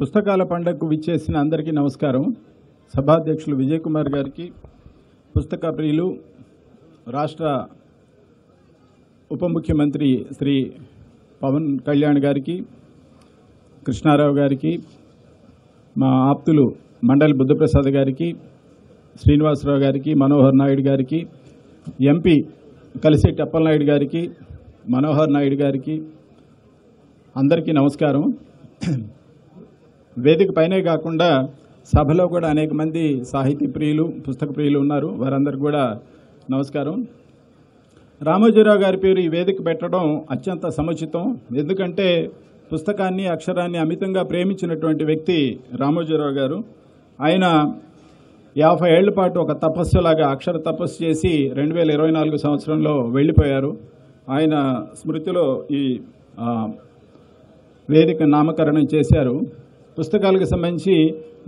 పుస్తకాల పండుగకు విచ్చేసిన అందరికీ నమస్కారం. సభాధ్యక్షులు విజయ్ కుమార్ గారికి, పుస్తక ప్రియులు రాష్ట్ర ఉప ముఖ్యమంత్రి శ్రీ పవన్ కళ్యాణ్ గారికి, కృష్ణారావు గారికి, మా ఆప్తులు మండలి బుద్ధప్రసాద్ గారికి, శ్రీనివాసరావు గారికి, మనోహర్ నాయుడు గారికి, ఎంపీ కలిశెట్టి అప్పలనాయుడు గారికి, మనోహర్ నాయుడు గారికి అందరికీ నమస్కారం. వేదిక పైనే కాకుండా సభలో కూడా అనేక మంది సాహితీ ప్రియులు, పుస్తక ప్రియులు ఉన్నారు. వారందరికీ కూడా నమస్కారం. రామోజీరావు గారి పేరు ఈ వేదిక పెట్టడం అత్యంత సముచితం. ఎందుకంటే పుస్తకాన్ని, అక్షరాన్ని అమితంగా ప్రేమించినటువంటి వ్యక్తి రామోజీరావు గారు. ఆయన 50 ఏళ్ల పాటు ఒక తపస్సులాగా అక్షర తపస్సు చేసి 2024 సంవత్సరంలో వెళ్ళిపోయారు. ఆయన స్మృతిలో ఈ వేదిక నామకరణం చేశారు. పుస్తకాలకు సంబంధించి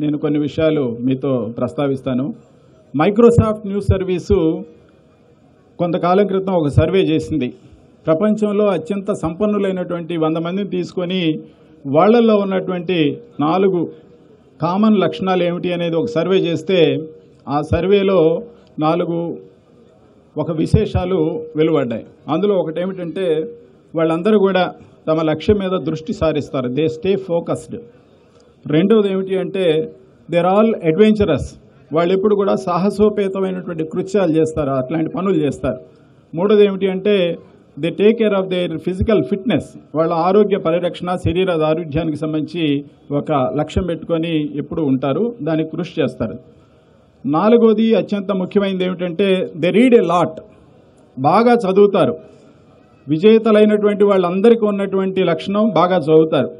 నేను కొన్ని విషయాలు మీతో ప్రస్తావిస్తాను. మైక్రోసాఫ్ట్ న్యూస్ సర్వీసు కొంతకాలం క్రితం ఒక సర్వే చేసింది. ప్రపంచంలో అత్యంత సంపన్నులైనటువంటి 100 మందిని తీసుకొని వాళ్లలో ఉన్నటువంటి 4 కామన్ లక్షణాలు ఏమిటి అనేది ఒక సర్వే చేస్తే ఆ సర్వేలో 4 విశేషాలు వెలువడ్డాయి. అందులో ఒకటి ఏమిటంటే వాళ్ళందరూ కూడా తమ లక్ష్యం మీద దృష్టి సారిస్తారు. They stay focused. రెండవది ఏమిటి అంటే దేర్ ఆల్ అడ్వెంచరస్. వాళ్ళు ఎప్పుడు కూడా సాహసోపేతమైనటువంటి కృత్యాలు చేస్తారు, అట్లాంటి పనులు చేస్తారు. మూడోది ఏమిటి అంటే they take care of their physical fitness. వాళ్ళ ఆరోగ్య పరిరక్షణ, శరీర ఆరోగ్యానికి సంబంధించి ఒక లక్ష్యం పెట్టుకొని ఎప్పుడు ఉంటారు, దానికి కృషి చేస్తారు. నాలుగోది అత్యంత ముఖ్యమైనది ఏమిటంటే దే రీడ్ ఏ లాట్. బాగా చదువుతారు. విజేతలైనటువంటి వాళ్ళందరికీ ఉన్నటువంటి లక్షణం బాగా చదువుతారు.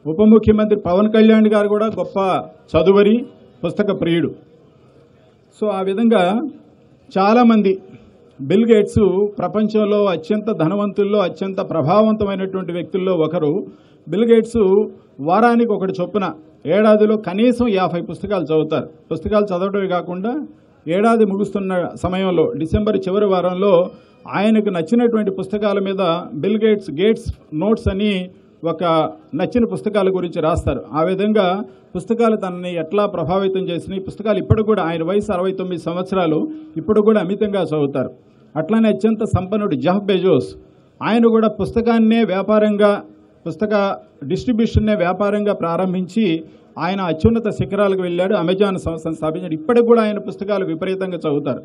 ఉప ముఖ్యమంత్రి పవన్ కళ్యాణ్ గారు కూడా గొప్ప చదువరి, పుస్తక ప్రియుడు. సో ఆ విధంగా చాలామంది, బిల్ గేట్స్ ప్రపంచంలో అత్యంత ధనవంతుల్లో అత్యంత ప్రభావవంతమైనటువంటి వ్యక్తుల్లో ఒకరు. బిల్ గేట్స్ వారానికి ఒకటి చొప్పున ఏడాదిలో కనీసం 50 పుస్తకాలు చదువుతారు. పుస్తకాలు చదవడమే కాకుండా ఏడాది ముగుస్తున్న సమయంలో డిసెంబర్ చివరి వారంలో ఆయనకు నచ్చినటువంటి పుస్తకాల మీద బిల్ గేట్స్ నోట్స్ అని ఒక నచ్చిన పుస్తకాల గురించి రాస్తారు. ఆ విధంగా పుస్తకాలు తనని ఎట్లా ప్రభావితం చేసినాయి. పుస్తకాలు ఇప్పుడు కూడా, ఆయన వయసు 69 సంవత్సరాలు, ఇప్పుడు కూడా అమితంగా చదువుతారు. అట్లానే అత్యంత సంపన్నుడు జెఫ్ బెజోస్. ఆయన కూడా పుస్తకాన్నే వ్యాపారంగా, పుస్తక డిస్ట్రిబ్యూషన్నే వ్యాపారంగా ప్రారంభించి ఆయన అత్యున్నత శిఖరాలకు వెళ్ళాడు. అమెజాన్ సంస్థను స్థాపించాడు. ఇప్పటికి కూడా ఆయన పుస్తకాలు విపరీతంగా చదువుతారు.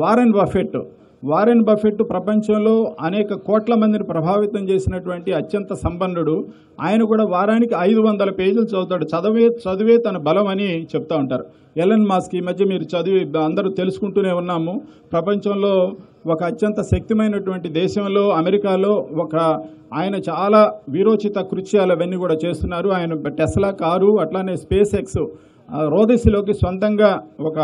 వారెన్ బఫెట్ ప్రపంచంలో అనేక కోట్ల మందిని ప్రభావితం చేసినటువంటి అత్యంత సంపన్నుడు. ఆయన కూడా వారానికి 500 పేజీలు చదువుతాడు. చదివే తన బలం అని చెప్తా ఉంటారు. ఎలన్ మాస్క్, ఈ మధ్య మీరు చదివి అందరూ తెలుసుకుంటూనే ఉన్నాము. ప్రపంచంలో ఒక అత్యంత శక్తిమైనటువంటి దేశంలో, అమెరికాలో ఆయన చాలా వీరోచిత కృత్యాలు అవన్నీ కూడా చేస్తున్నారు. ఆయన టెస్లా కారు, అట్లానే స్పేస్ ఎక్స్ రోదసిలోకి సొంతంగా ఒక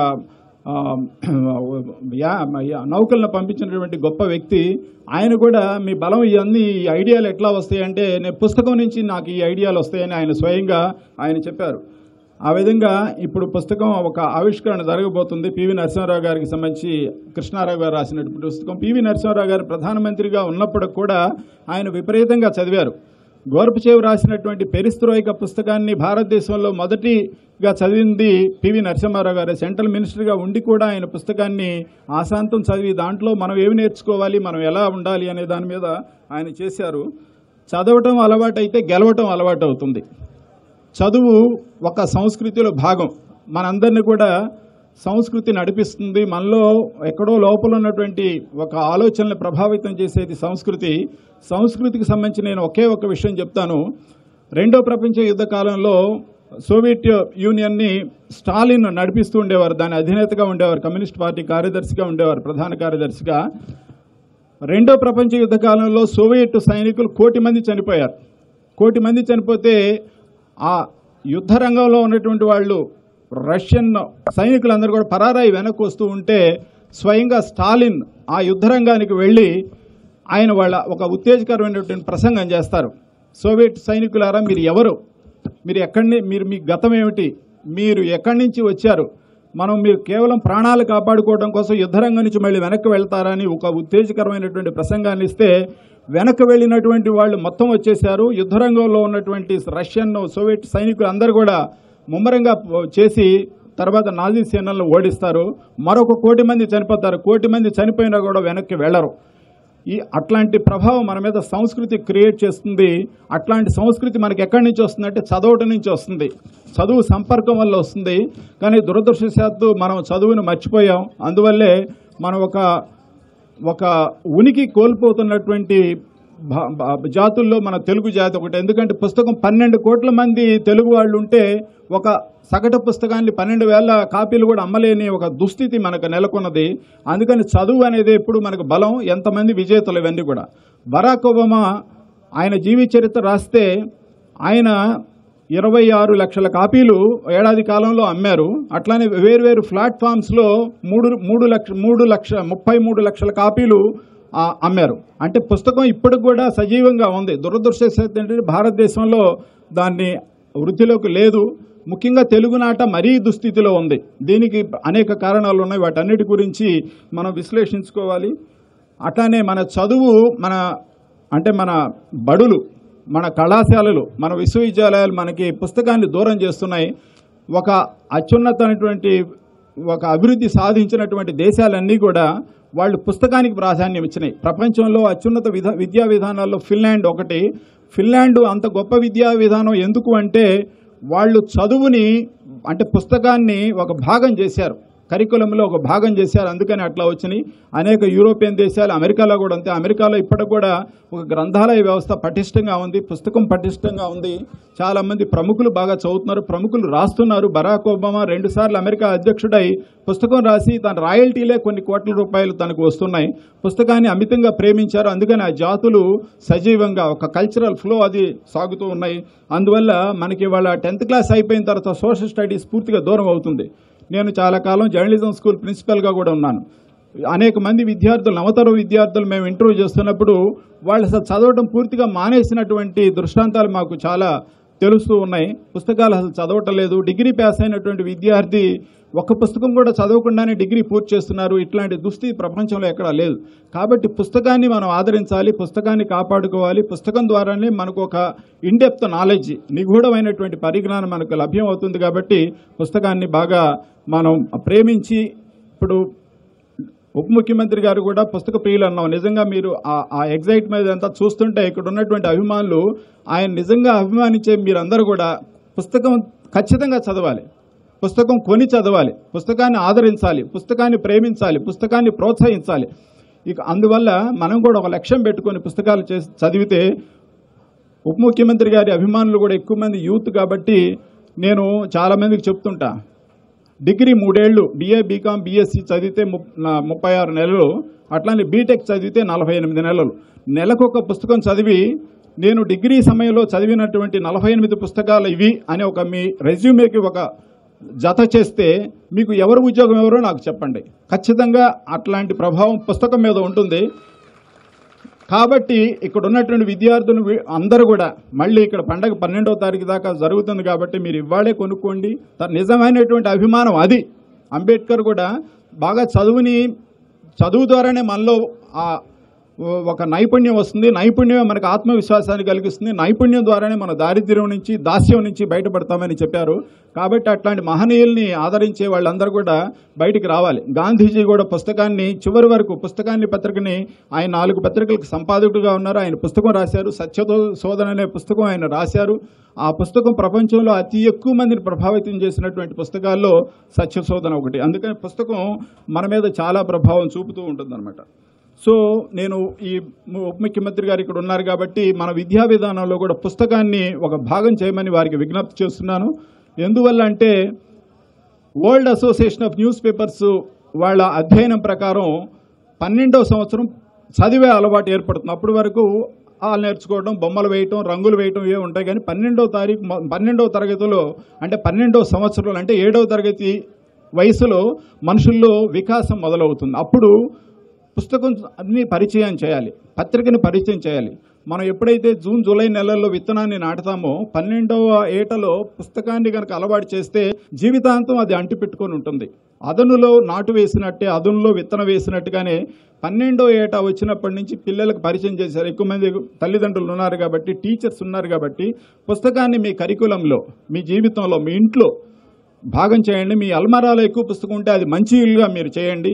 నౌకలను పంపించినటువంటి గొప్ప వ్యక్తి. ఆయన కూడా మీ బలం ఇవన్నీ ఈ ఐడియాలు ఎట్లా వస్తాయంటే నేను పుస్తకం నుంచి నాకు ఈ ఐడియాలు వస్తాయని ఆయన స్వయంగా ఆయన చెప్పారు. ఆ విధంగా ఇప్పుడు పుస్తకం ఒక ఆవిష్కరణ జరగబోతుంది. పివి నరసింహారావు గారికి సంబంధించి కృష్ణారావు గారు రాసినటువంటి పుస్తకం. పివి నరసింహారావు గారు ప్రధానమంత్రిగా ఉన్నప్పుడు కూడా ఆయన విపరీతంగా చదివారు. గోర్పచేవ్ రాసినటువంటి పెరిస్త్రోయిక పుస్తకాన్ని భారతదేశంలో మొదటిగా చదివింది పివి నరసింహారావు గారు. సెంట్రల్ మినిస్టర్గా ఉండి కూడా ఆయన పుస్తకాన్ని ఆశాంతం చదివి దాంట్లో మనం ఏమి నేర్చుకోవాలి, మనం ఎలా ఉండాలి అనే దాని మీద ఆయన చేశారు. చదవటం అలవాటైతే గెలవటం అలవాటు అవుతుంది. చదువు ఒక సంస్కృతిలో భాగం. మనందరినీ కూడా సంస్కృతి నడిపిస్తుంది. మనలో ఎక్కడో లోపల ఉన్నటువంటి ఒక ఆలోచనలు ప్రభావితం చేసేది సంస్కృతి. సంస్కృతికి సంబంధించి నేను ఒకే ఒక విషయం చెప్తాను. 2వ ప్రపంచ యుద్ధ కాలంలో సోవియట్ యూనియన్ని స్టాలిన్ నడిపిస్తూ ఉండేవారు. దాని అధినేతగా ఉండేవారు. కమ్యూనిస్ట్ పార్టీ కార్యదర్శిగా ఉండేవారు, ప్రధాన కార్యదర్శిగా. 2వ ప్రపంచ యుద్ధ కాలంలో సోవియట్ సైనికులు 1 కోటి మంది చనిపోయారు. 1 కోటి మంది చనిపోతే ఆ యుద్ధ రంగంలో ఉన్నటువంటి వాళ్ళు, రష్యన్ సైనికులందరూ కూడా పరారాయి వెనక్కి వస్తూ ఉంటే స్వయంగా స్టాలిన్ ఆ యుద్ధ రంగానికి వెళ్ళి ఆయన వాళ్ళ ఒక ఉత్తేజకరమైనటువంటి ప్రసంగం చేస్తారు. సోవియట్ సైనికులారా, మీరు ఎవరు, మీరు మీ గతం ఏమిటి, మీరు ఎక్కడి నుంచి వచ్చారు, మీరు కేవలం ప్రాణాలు కాపాడుకోవడం కోసం యుద్ధరంగం నుంచి మళ్ళీ వెనక్కి వెళ్తారని ఒక ఉత్తేజకరమైనటువంటి ప్రసంగాన్ని ఇస్తే వెనక్కి వెళ్ళినటువంటి వాళ్ళు మొత్తం వచ్చేశారు. యుద్ధరంగంలో ఉన్నటువంటి రష్యన్, సోవియట్ సైనికులు అందరూ కూడా ముమ్మరంగా చేసి తర్వాత నాజీ సేనలను ఓడిస్తారు. మరొక 1 కోటి మంది చనిపోతారు. 1 కోటి మంది చనిపోయినా కూడా వెనక్కి వెళ్లరు. అట్లాంటి ప్రభావం మన మీద సంస్కృతి క్రియేట్ చేస్తుంది. అట్లాంటి సంస్కృతి మనకి ఎక్కడి నుంచి వస్తుందంటే చదవటం నుంచి వస్తుంది, చదువు సంపర్కం వల్ల వస్తుంది. కానీ దురదృష్టవశాత్తు మనం చదువును మర్చిపోయాం. అందువల్లే మనం ఒక ఉనికి కోల్పోతున్నటువంటి జాతుల్లో మన తెలుగు జాతి ఒకటి. ఎందుకంటే పుస్తకం 12 కోట్ల మంది తెలుగు వాళ్ళు ఉంటే ఒక సగటు పుస్తకాన్ని 12,000 కాపీలు కూడా అమ్మలేని ఒక దుస్థితి మనకు నెలకొన్నది. అందుకని చదువు అనేది ఎప్పుడు మనకు బలం. ఎంతమంది విజేతలు ఇవన్నీ కూడా. బరాక్ ఒబామా ఆయన జీవిత చరిత్ర రాస్తే ఆయన 26 లక్షల కాపీలు ఏడాది కాలంలో అమ్మారు. అట్లానే వేర్వేరు ప్లాట్ఫామ్స్లో 33 లక్షల కాపీలు అమ్మారు. అంటే పుస్తకం ఇప్పటికి కూడా సజీవంగా ఉంది. దురదృష్టవశాత్తు ఏంటంటే భారతదేశంలో దాన్ని వృద్ధిలోకి లేదు. ముఖ్యంగా తెలుగునాట మరీ దుస్థితిలో ఉంది. దీనికి అనేక కారణాలు ఉన్నాయి. వాటన్నిటి గురించి మనం విశ్లేషించుకోవాలి. అట్లానే మన చదువు, మన బడులు, మన కళాశాలలు, మన విశ్వవిద్యాలయాలు మనకి పుస్తకాన్ని దూరం చేస్తున్నాయి. ఒక అత్యున్నతమైనటువంటి ఒక అభివృద్ధి సాధించినటువంటి దేశాలన్నీ కూడా వాళ్ళు పుస్తకానికి ప్రాధాన్యం ఇచ్చినాయి. ప్రపంచంలో అత్యున్నత విద్యా విధానాల్లో ఫిన్లాండ్ ఒకటి. ఫిన్లాండ్ అంత గొప్ప విద్యా విధానం ఎందుకు అంటే వాళ్ళు చదువుని అంటే పుస్తకాన్ని ఒక భాగం చేశారు, కరికులంలో ఒక భాగం చేశారు. అందుకని అట్లా వచ్చినాయి. అనేక యూరోపియన్ దేశాలు, అమెరికాలో కూడా అంతే. అమెరికాలో ఇప్పటికి కూడా ఒక గ్రంథాలయ వ్యవస్థ పటిష్టంగా ఉంది, పుస్తకం పటిష్టంగా ఉంది. చాలామంది ప్రముఖులు బాగా చదువుతున్నారు, ప్రముఖులు రాస్తున్నారు. బరాక్ ఒబామా 2 సార్లు అమెరికా అధ్యక్షుడై పుస్తకం రాసి తన రాయల్టీలే కొన్ని కోట్ల రూపాయలు తనకు వస్తున్నాయి. పుస్తకాన్ని అమితంగా ప్రేమించారు. అందుకని ఆ జాతులు సజీవంగా ఒక కల్చరల్ ఫ్లో అది సాగుతూ ఉన్నాయి. అందువల్ల మనకి వాళ్ళ 10th క్లాస్ అయిపోయిన తర్వాత సోషల్ స్టడీస్ పూర్తిగా దూరం అవుతుంది. నేను చాలా కాలం జర్నలిజం స్కూల్ ప్రిన్సిపల్గా కూడా ఉన్నాను. అనేక మంది విద్యార్థులు, నవతరం విద్యార్థులు మేము ఇంటర్వ్యూ చేస్తున్నప్పుడు వాళ్ళు అసలు చదవడం పూర్తిగా మానేసినటువంటి దృష్టాంతాలు మాకు చాలా తెలుస్తూ ఉన్నాయి. పుస్తకాలు అసలు చదవటం లేదు. డిగ్రీ పాస్ అయినటువంటి విద్యార్థి ఒక్క పుస్తకం కూడా చదవకుండానే డిగ్రీ పూర్తి చేస్తున్నారు. ఇట్లాంటి దుస్థితి ప్రపంచంలో ఎక్కడా లేదు. కాబట్టి పుస్తకాన్ని మనం ఆదరించాలి, పుస్తకాన్ని కాపాడుకోవాలి. పుస్తకం ద్వారానే మనకు ఒక ఇన్డెప్త్ నాలెడ్జ్, నిగూఢమైనటువంటి పరిజ్ఞానం మనకు లభ్యం అవుతుంది. కాబట్టి పుస్తకాన్ని బాగా మనం ప్రేమించి, ఇప్పుడు ఉప ముఖ్యమంత్రి గారు కూడా పుస్తక ప్రియులు అన్నాం. నిజంగా మీరు ఆ ఎగ్జైట్మెంట్ అంతా చూస్తుంటే ఇక్కడ ఉన్నటువంటి అభిమానులు, ఆయన నిజంగా అభిమానించే మీరందరూ కూడా పుస్తకం ఖచ్చితంగా చదవాలి, పుస్తకం కొని చదవాలి, పుస్తకాన్ని ఆదరించాలి, పుస్తకాన్ని ప్రేమించాలి, పుస్తకాన్ని ప్రోత్సహించాలి. ఇక అందువల్ల మనం కూడా ఒక లక్ష్యం పెట్టుకొని పుస్తకాలు చదివితే, ఉప ముఖ్యమంత్రి గారి అభిమానులు కూడా ఎక్కువ మంది యూత్ కాబట్టి నేను చాలామందికి చెప్తుంటా, డిగ్రీ 3 ఏళ్ళు BA BCom BSc చదివితే 36 నెలలు, అట్లానే బీటెక్ చదివితే 48 నెలలు. నెలకొక పుస్తకం చదివి నేను డిగ్రీ సమయంలో చదివినటువంటి 48 పుస్తకాలు ఇవి అని ఒక మీ రెజ్యూమేకి ఒక జత చేస్తే మీకు ఎవరు ఉద్యోగం ఎవరో నాకు చెప్పండి. ఖచ్చితంగా అట్లాంటి ప్రభావం పుస్తకం మీద ఉంటుంది. కాబట్టి ఇక్కడ ఉన్నటువంటి విద్యార్థులు అందరూ కూడా మళ్ళీ ఇక్కడ పండగ 12వ తారీఖు దాకా జరుగుతుంది కాబట్టి మీరు ఇవాళే కొనుక్కోండి. నిజమైనటువంటి అభిమానం అది. అంబేద్కర్ కూడా బాగా చదువు ద్వారానే మనలో ఒక నైపుణ్యం వస్తుంది. నైపుణ్యమే మనకు ఆత్మవిశ్వాసాన్ని కలిగిస్తుంది. నైపుణ్యం ద్వారానే మన దారిద్ర్యం నుంచి, దాస్యం నుంచి బయటపడతామని చెప్పారు. కాబట్టి అట్లాంటి మహనీయుల్ని ఆదరించే వాళ్ళందరూ కూడా బయటికి రావాలి. గాంధీజీ కూడా పుస్తకాన్ని చివరి వరకు, పత్రికని ఆయన 4 పత్రికలకు సంపాదకుడుగా ఉన్నారు. ఆయన పుస్తకం రాశారు, సత్యశోధన అనే పుస్తకం ఆయన రాశారు. ఆ పుస్తకం ప్రపంచంలో అతి ఎక్కువ మందిని ప్రభావితం చేసినటువంటి పుస్తకాల్లో సత్యశోధన ఒకటి. అందుకని పుస్తకం మన మీద చాలా ప్రభావం చూపుతూ ఉంటుందన్నమాట. సో నేను ఈ ఉప ముఖ్యమంత్రి గారు ఇక్కడ ఉన్నారు కాబట్టి మన విద్యా విధానంలో కూడా పుస్తకాన్ని ఒక భాగం చేయమని వారికి విజ్ఞప్తి చేస్తున్నాను. ఎందువల్ల అంటే world association of news papers వాళ్ళ అధ్యయనం ప్రకారం 12వ సంవత్సరం చదివే అలవాటు ఏర్పడుతుంది. అప్పటి వరకు నేర్చుకోవడం, బొమ్మలు వేయటం, రంగులు వేయటం ఇవే ఉంటాయి. కానీ 12వ తరగతిలో అంటే 12వ సంవత్సరంలో అంటే 7వ తరగతి వయసులో మనుషుల్లో వికాసం మొదలవుతుంది. అప్పుడు పుస్తకం అన్ని పరిచయం చేయాలి, పత్రికని పరిచయం చేయాలి. మనం ఎప్పుడైతే జూన్ జూలై నెలల్లో విత్తనాన్ని నాటుతామో 12వ ఏటలో పుస్తకాన్ని కనుక అలవాటు చేస్తే జీవితాంతం అది అంటిపెట్టుకొని ఉంటుంది. అదనులో నాటు వేసినట్టే, అదనులో విత్తనం వేసినట్టుగానే 12వ ఏట వచ్చినప్పటి నుంచి పిల్లలకు పరిచయం చేశారు. ఎక్కువ మంది తల్లిదండ్రులు ఉన్నారు కాబట్టి, టీచర్స్ ఉన్నారు కాబట్టి పుస్తకాన్ని మీ కరికులంలో, మీ జీవితంలో, మీ ఇంట్లో భాగం చేయండి. మీ అల్మారాలో ఎక్కువ పుస్తకం ఉంటే అది మంచి ఇల్లుగా మీరు చేయండి.